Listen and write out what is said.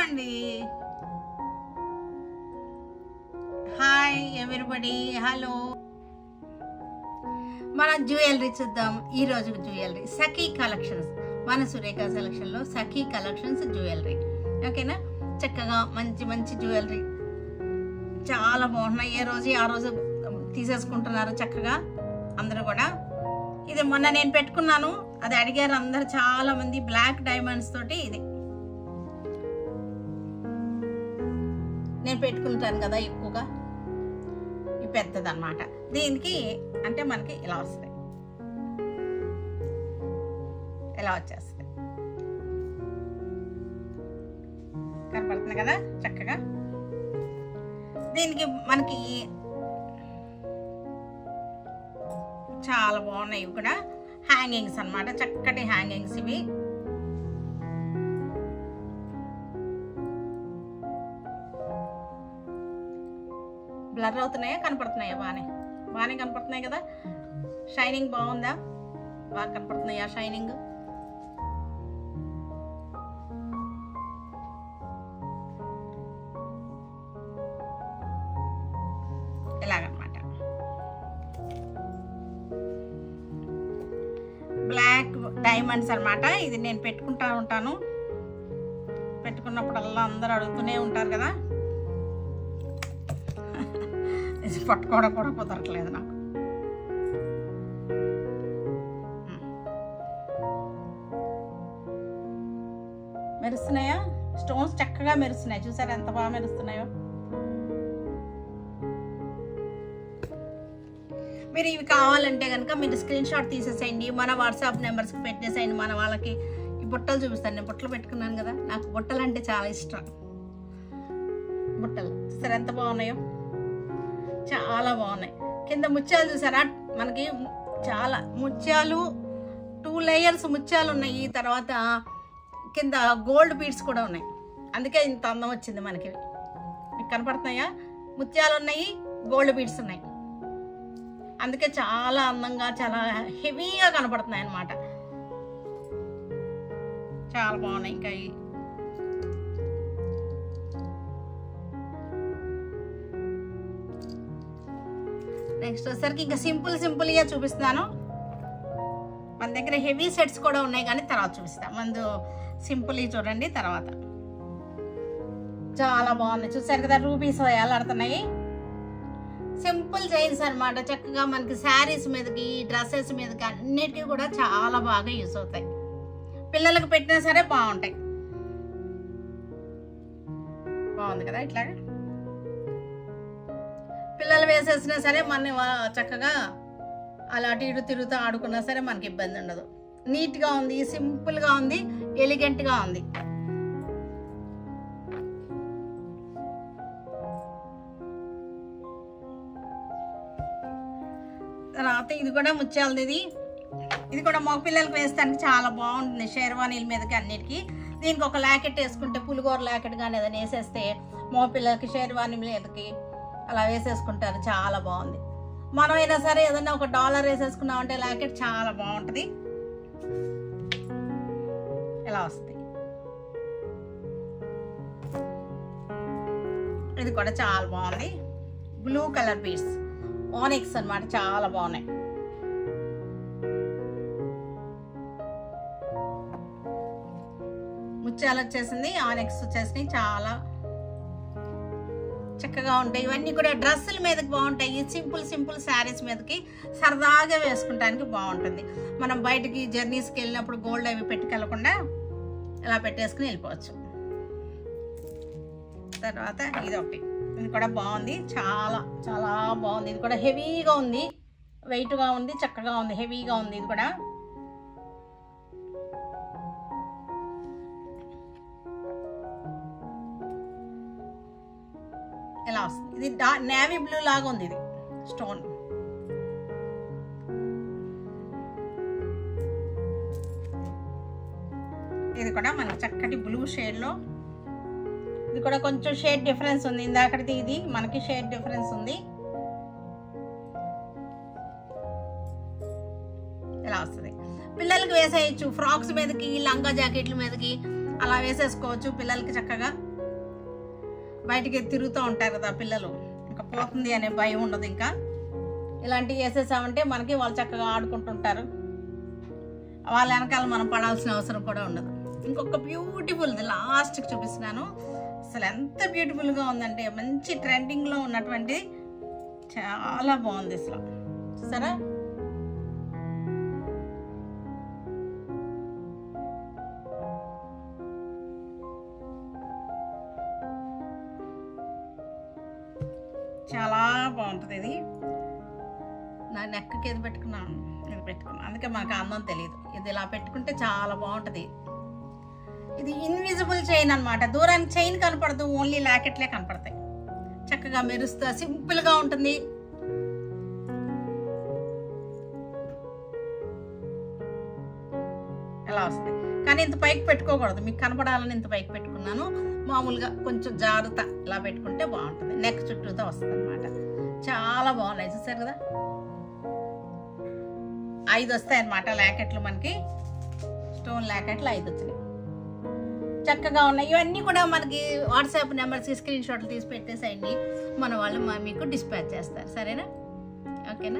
అండి. Hi everybody, hello. మనం jewellery చూద్దాం. ఈరోజు జ్యువెలరీ సఖీ కలెక్షన్స్, మన సురేఖ సెలక్షన్లో సఖీ కలెక్షన్స్ జ్యువెలరీ. ఓకేనా, చక్కగా మంచి మంచి జ్యువెలరీ చాలా బాగున్నాయి. ఏ రోజు ఆ రోజు తీసేసుకుంటున్నారు చక్కగా అందరూ కూడా. ఇది మొన్న నేను పెట్టుకున్నాను, అది అడిగారు అందరు చాలా మంది. బ్లాక్ డైమండ్స్ తోటి ఇది నేను పెట్టుకుంటాను కదా ఎక్కువగా. ఇది పెద్దది అన్నమాట. దీనికి అంటే మనకి ఇలా వస్తాయి, ఇలా వచ్చేస్తాయి. కనపడుతుంది కదా చక్కగా. దీనికి మనకి చాలా బాగున్నాయి. ఇవి కూడా హ్యాంగింగ్స్ అన్నమాట, చక్కటి హ్యాంగింగ్స్ ఇవి. బ్లర్ అవుతున్నాయా, కనపడుతున్నాయా? బాగానే కనపడుతున్నాయి కదా. షైనింగ్ బాగుందా? బాగా కనపడుతున్నాయా షైనింగ్? ఇలాగనమాట. బ్లాక్ డైమండ్స్ అన్నమాట. ఇది నేను పెట్టుకుంటా ఉంటాను. పెట్టుకున్నప్పుడల్లా అందరూ అడుగుతూనే ఉంటారు కదా. ఇది పట్టుకోవడం కూడా కుదరట్లేదు నాకు. మెరుస్తున్నాయా? స్టోన్స్ చక్కగా మెరుస్తున్నాయి. చూసారా ఎంత బాగా మెరుస్తున్నాయో? మీరు ఇవి కావాలంటే కనుక మీరు స్క్రీన్ షాట్ తీసేసేయండి, మన వాట్సాప్ నెంబర్స్కి పెట్టేసేయండి. మన వాళ్ళకి ఈ బుట్టలు చూపిస్తాను. నేను బుట్టలు పెట్టుకున్నాను కదా, నాకు బుట్టలు అంటే చాలా ఇష్టం. బుట్టలు చూసారా ఎంత బాగున్నాయో? చాలా బాగున్నాయి. కింద ముత్యాలు చూసారా? మనకి చాలా ముత్యాలు, 2 లేయర్స్ ముత్యాలు ఉన్నాయి. తర్వాత కింద గోల్డ్ బీడ్స్ కూడా ఉన్నాయి. అందుకే ఇంత అందం వచ్చింది మనకి. మీకు కనపడుతున్నాయా? ముత్యాలు ఉన్నాయి, గోల్డ్ బీడ్స్ ఉన్నాయి. అందుకే చాలా అందంగా, చాలా హెవీగా కనపడుతున్నాయి అన్నమాట. చాలా బాగున్నాయి. ఇంకా నెక్స్ట్ వచ్చేసరికి ఇంకా సింపుల్గా చూపిస్తున్నాను. మన దగ్గర హెవీ సెట్స్ కూడా ఉన్నాయి, కానీ తర్వాత చూపిస్తాను. ముందు సింపుల్ చూడండి. తర్వాత చాలా బాగున్నాయి. చూసారు కదా, రూబీస్ వేలాడుతున్నాయి. సింపుల్ చైన్స్ అనమాట. చక్కగా మనకి శారీస్ మీదకి, డ్రెస్సెస్ మీదకి అన్నిటికీ కూడా చాలా బాగా యూస్ అవుతాయి. పిల్లలకు పెట్టినా సరే బాగుంటాయి. బాగుంది కదా. ఇట్లాగా పిల్లలు వేసేసినా సరే మన చక్కగా అలా అటు ఇటు తిరుగుతూ ఆడుకున్నా సరే మనకి ఇబ్బంది ఉండదు. నీట్గా ఉంది, సింపుల్గా ఉంది, ఎలిగెంట్గా ఉంది. తర్వాత ఇది కూడా ముత్యాలది. ఇది కూడా మగ పిల్లలకి వేస్తానికి చాలా బాగుంటుంది. షేర్వానీల మీదకి అన్నిటికీ. దీనికి ఒక లాకెట్ వేసుకుంటే, పులిగోర లాకెట్ కానీ ఏదైనా వేసేస్తే మగ పిల్లలకి షేర్వానీ మీదకి అలా వేసేసుకుంటారు. చాలా బాగుంది. మనం అయినా సరే ఏదైనా ఒక $1 వేసేసుకున్నామంటే లాకెట్ చాలా బాగుంటుంది. ఇలా వస్తుంది. ఇది కూడా చాలా బాగుంది. బ్లూ కలర్ బీడ్స్, ఆనిక్స్ అన్నమాట. చాలా బాగున్నాయి. ముత్యాలు వచ్చేసింది, ఆనిక్స్ వచ్చేసినాయి. చాలా చక్కగా ఉంటాయి. ఇవన్నీ కూడా డ్రెస్సుల మీదకి బాగుంటాయి. సింపుల్ శారీస్ మీదకి సరదాగా వేసుకుంటానికి బాగుంటుంది. మనం బయటికి జర్నీస్కి వెళ్ళినప్పుడు గోల్డ్ అవి పెట్టుకెళ్ళకుండా ఇలా పెట్టేసుకుని వెళ్ళిపోవచ్చు. తర్వాత ఇది ఒకటి, ఇది కూడా బాగుంది. చాలా చాలా బాగుంది. ఇది కూడా హెవీగా ఉంది, వెయిట్గా ఉంది, చక్కగా ఉంది, హెవీగా ఉంది. ఇది కూడా ఇలా వస్తుంది. ఇది నేవీ బ్లూ లాగా ఉంది. ఇది స్టోన్. ఇది కూడా మనకి చక్కటి బ్లూ షేడ్లో. ఇది కూడా కొంచెం షేడ్ డిఫరెన్స్ ఉంది. ఇందాకటిది ఇది మనకి షేడ్ డిఫరెన్స్ ఉంది. ఇలా వస్తుంది. పిల్లలకి వేసేయచ్చు, ఫ్రాక్స్ మీదకి, లంగా జాకెట్ల మీదకి అలా వేసేసుకోవచ్చు. పిల్లలకి చక్కగా బయటికి తిరుగుతూ ఉంటారు కదా పిల్లలు, ఇంకా పోతుంది అనే భయం ఉండదు. ఇంకా ఇలాంటివి వేసేసామంటే మనకి వాళ్ళు చక్కగా ఆడుకుంటుంటారు, వాళ్ళ వెనకాల మనం పడాల్సిన అవసరం కూడా ఉండదు. ఇంకొక బ్యూటిఫుల్ది లాస్ట్కి చూపిస్తున్నాను. అసలు ఎంత బ్యూటిఫుల్గా ఉందంటే మంచి ట్రెండింగ్లో ఉన్నటువంటి చాలా బాగుంది అసలు. చూసారా? చాలా బాగుంటుంది ఇది. నా నెక్కకి ఏది పెట్టుకున్నాను, ఇది పెట్టుకున్నాను, అందుకే మనకు అందం తెలియదు. ఇది ఇలా పెట్టుకుంటే చాలా బాగుంటుంది. ఇది ఇన్విజిబుల్ చైన్ అనమాట. దూరానికి చైన్ కనపడదు, ఓన్లీ లాకెట్లే కనపడతాయి. చక్కగా మెరుస్తా సింపుల్గా ఉంటుంది. ఎలా వస్తాయి కానీ ఇంత పైకి పెట్టుకోకూడదు, మీకు కనపడాలని ఇంత పైకి పెట్టుకున్నాను. మామూలుగా కొంచెం జాగ్రత్త ఇలా పెట్టుకుంటే బాగుంటుంది. నెక్ చుట్టూతో వస్తుంది అనమాట. చాలా బాగున్నాయి, చూసారు కదా? 5 వస్తాయి అన్నమాట లాకెట్లు. మనకి స్టోన్ లాకెట్లు 5 వచ్చినాయి, చక్కగా ఉన్నాయి. ఇవన్నీ కూడా మనకి వాట్సాప్ నెంబర్స్కి స్క్రీన్ షాట్లు తీసి పెట్టేసేయండి, మన వాళ్ళు మీకు డిస్పాచ్ చేస్తారు. సరేనా? ఓకేనా?